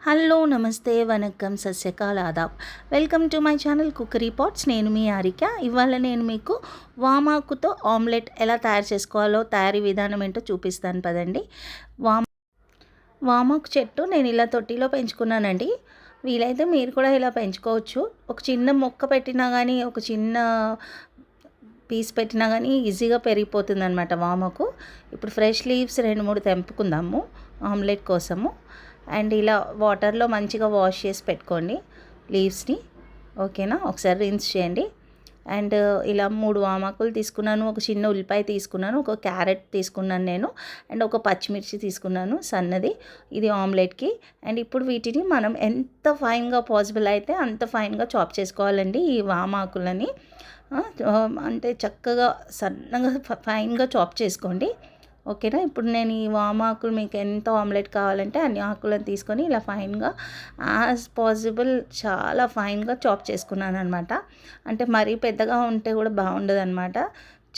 Hello నమస్తే వనక్కం సస్యకాల ఆదాబ్. Welcome to my channel cookery pots. నేను మీ ఆరిక. ఇవాళ నేను మీకు వామాకుతో ఆమ్లెట్ ఎలా తయారు చేసుకోవాలో తయారీ విధానం ఏంటో చూపిస్తాను పదండి. వామాకు చెట్టు నేను ఇలా తొట్టిలో పెంచుకున్నానండి. వీలైతే మీరు కూడా ఇలా పెంచుకోవచ్చు. ఒక చిన్న మొక్క పెట్టినా కానీ, ఒక చిన్న పీస్ పెట్టినా కానీ ఈజీగా పెరిగిపోతుంది అనమాట వామాకు. ఇప్పుడు ఫ్రెష్ లీవ్స్ 2-3 తెంపుకుందాము ఆమ్లెట్ కోసము. అండ్ ఇలా వాటర్లో మంచిగా వాష్ చేసి పెట్టుకోండి లీవ్స్ని, ఓకేనా. ఒకసారి రిన్స్ చేయండి. అండ్ ఇలా 3 వామాకులు తీసుకున్నాను, ఒక చిన్న ఉల్లిపాయ తీసుకున్నాను, ఒక క్యారెట్ తీసుకున్నాను నేను, అండ్ ఒక పచ్చిమిర్చి తీసుకున్నాను సన్నది, ఇది ఆమ్లెట్కి. అండ్ ఇప్పుడు వీటిని మనం ఎంత ఫైన్గా పాసిబుల్ అయితే అంత ఫైన్గా చాప్ చేసుకోవాలండి ఈ వామాకులని. అంటే చక్కగా సన్నగా ఫైన్గా చాప్ చేసుకోండి, ఓకేనా. ఇప్పుడు నేను ఈ వామాకులు మీకు ఎంత ఆమ్లెట్ కావాలంటే అన్ని ఆకులను తీసుకొని ఇలా ఫైన్గా యాజ్ పాసిబుల్ చాలా ఫైన్గా చాప్ చేసుకున్నాను అనమాట. అంటే మరీ పెద్దగా ఉంటే కూడా బాగుండదు అనమాట.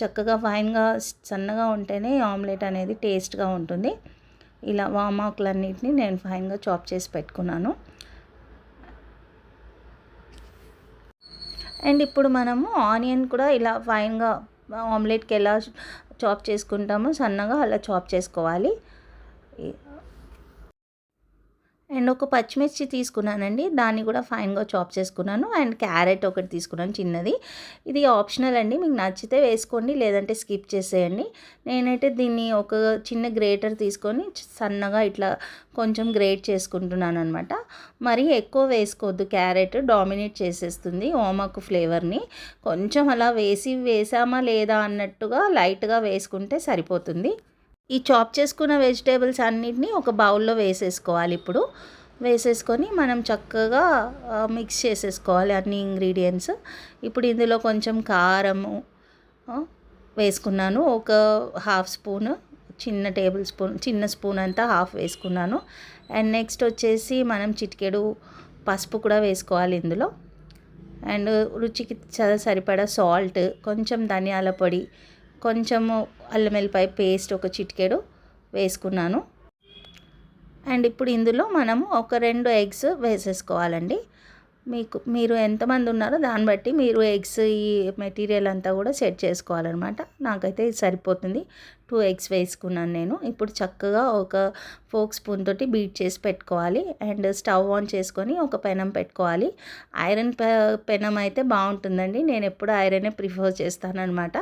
చక్కగా ఫైన్గా సన్నగా ఉంటేనే ఆమ్లెట్ అనేది టేస్ట్గా ఉంటుంది. ఇలా వామాకులన్నిటిని నేను ఫైన్గా చాప్ చేసి పెట్టుకున్నాను. అండ్ ఇప్పుడు మనము ఆనియన్ కూడా ఇలా ఫైన్గా ఆమ్లెట్కి ఎలా చాప్ చేసుకుంటామో సన్నగా అలా చాప్ చేసుకోవాలి. అండ్ ఒక పచ్చిమిర్చి తీసుకున్నానండి, దాన్ని కూడా ఫైన్గా చాప్ చేసుకున్నాను. అండ్ క్యారెట్ ఒకటి తీసుకున్నాను చిన్నది. ఇది ఆప్షనల్ అండి, మీకు నచ్చితే వేసుకోండి, లేదంటే స్కిప్ చేసేయండి. నేనైతే దీన్ని ఒక చిన్న గ్రేటర్ తీసుకొని సన్నగా ఇట్లా కొంచెం గ్రేట్ చేసుకుంటున్నాను అనమాట. మరి ఎక్కువ వేసుకోవద్దు, క్యారెట్ డామినేట్ చేసేస్తుంది ఓమాకు ఫ్లేవర్ని. కొంచెం అలా వేసామా లేదా అన్నట్టుగా లైట్గా వేసుకుంటే సరిపోతుంది. ఈ చాప్ చేసుకున్న వెజిటేబుల్స్ అన్నిటినీ ఒక బౌల్లో వేసేసుకోవాలి. ఇప్పుడు వేసేసుకొని మనం చక్కగా మిక్స్ చేసేసుకోవాలి అన్ని ఇంగ్రీడియంట్స్. ఇప్పుడు ఇందులో కొంచెం కారము వేసుకున్నాను, ఒక హాఫ్ స్పూన్, చిన్న స్పూన్ అంతా హాఫ్ వేసుకున్నాను. అండ్ నెక్స్ట్ వచ్చేసి మనం చిటికెడు పసుపు కూడా వేసుకోవాలి ఇందులో. అండ్ రుచికి సరిపడా సాల్ట్, కొంచెం ధనియాల పొడి, కొంచెము అల్లం వెల్లిపాయ పేస్ట్ ఒక చిటికెడు వేసుకున్నాను. అండ్ ఇప్పుడు ఇందులో మనము ఒక 2 ఎగ్స్ వేసేసుకోవాలండి. మీరు ఎంతమంది ఉన్నారో దాన్ని బట్టి మీరు ఎగ్స్ ఈ మెటీరియల్ అంతా కూడా సెట్ చేసుకోవాలన్నమాట. నాకైతే ఇది సరిపోతుంది, 2 ఎగ్స్ వేసుకున్నాను నేను. ఇప్పుడు చక్కగా ఒక ఫోక్ స్పూన్ తోటి బీట్ చేసి పెట్టుకోవాలి. అండ్ స్టవ్ ఆన్ చేసుకొని ఒక పెనం పెట్టుకోవాలి. ఐరన్ పెనం అయితే బాగుంటుందండి, నేను ఎప్పుడు ఐరనే ప్రిఫర్ చేస్తానన్నమాట.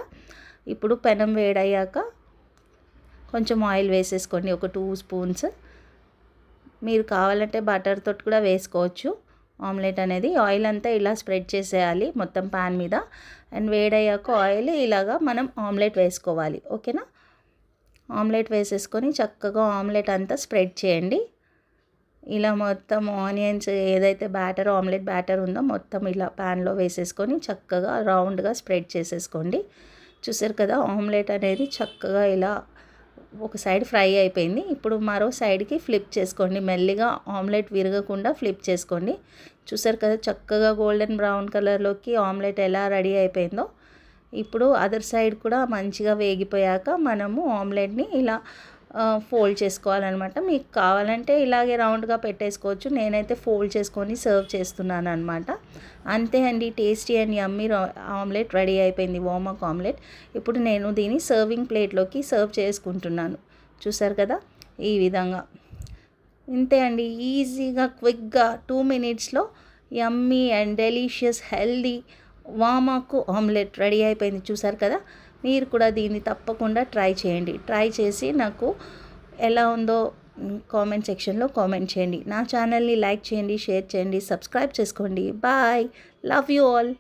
ఇప్పుడు పెనం వేడయ్యాక కొంచెం ఆయిల్ వేసేసుకోండి, ఒక 2 స్పూన్స్. మీరు కావాలంటే బటర్ తోటి కూడా వేసుకోవచ్చు ఆమ్లెట్ అనేది. ఆయిల్ అంతా ఇలా స్ప్రెడ్ చేసేయాలి మొత్తం పాన్ మీద. అండ్ వేడయ్యాక ఆయిల్ ఇలాగా మనం ఆమ్లెట్ వేసుకోవాలి, ఓకేనా. ఆమ్లెట్ వేసేసుకొని చక్కగా ఆమ్లెట్ అంతా స్ప్రెడ్ చేయండి. ఇలా మొత్తం ఆనియన్స్ ఏదైతే ఆమ్లెట్ బ్యాటర్ ఉందో మొత్తం ఇలా ప్యాన్లో వేసేసుకొని చక్కగా రౌండ్గా స్ప్రెడ్ చేసేసుకోండి. చూసారు కదా, ఆమ్లెట్ అనేది చక్కగా ఇలా ఒక సైడ్ ఫ్రై అయిపోయింది. ఇప్పుడు మరో సైడ్కి ఫ్లిప్ చేసుకోండి, మెల్లిగా ఆమ్లెట్ విరగకుండా ఫ్లిప్ చేసుకోండి. చూసారు కదా చక్కగా గోల్డెన్ బ్రౌన్ కలర్లోకి ఆమ్లెట్ ఎలా రెడీ అయిపోయిందో. ఇప్పుడు అదర్ సైడ్ కూడా మంచిగా వేగిపోయాక మనము ఆమ్లెట్ని ఇలా ఫోల్డ్ చేసుకోవాలన్నమాట. మీకు కావాలంటే ఇలాగే రౌండ్గా పెట్టేసుకోవచ్చు, నేనైతే ఫోల్డ్ చేసుకొని సర్వ్ చేస్తున్నాను అనమాట. అంతే అండి, tasty and yummy omelette ready అయిపోయింది, వామాకు ఆమ్లెట్. ఇప్పుడు నేను దీన్ని సర్వింగ్ ప్లేట్లోకి సర్వ్ చేసుకుంటున్నాను. చూసారు కదా ఈ విధంగా. ఇంతే అండి, ఈజీగా క్విక్గా 2 మినిట్స్లో యమ్మీ అండ్ డెలీషియస్ హెల్దీ వామాకు ఆమ్లెట్ రెడీ అయిపోయింది. చూసారు కదా, మీరు కూడా దీన్ని తప్పకుండా ట్రై చేయండి. ట్రై చేసి నాకు ఎలా ఉందో కామెంట్ సెక్షన్లో కామెంట్ చేయండి. నా ఛానల్ని లైక్ చేయండి, షేర్ చేయండి, సబ్స్క్రైబ్ చేసుకోండి. Bye, love you all.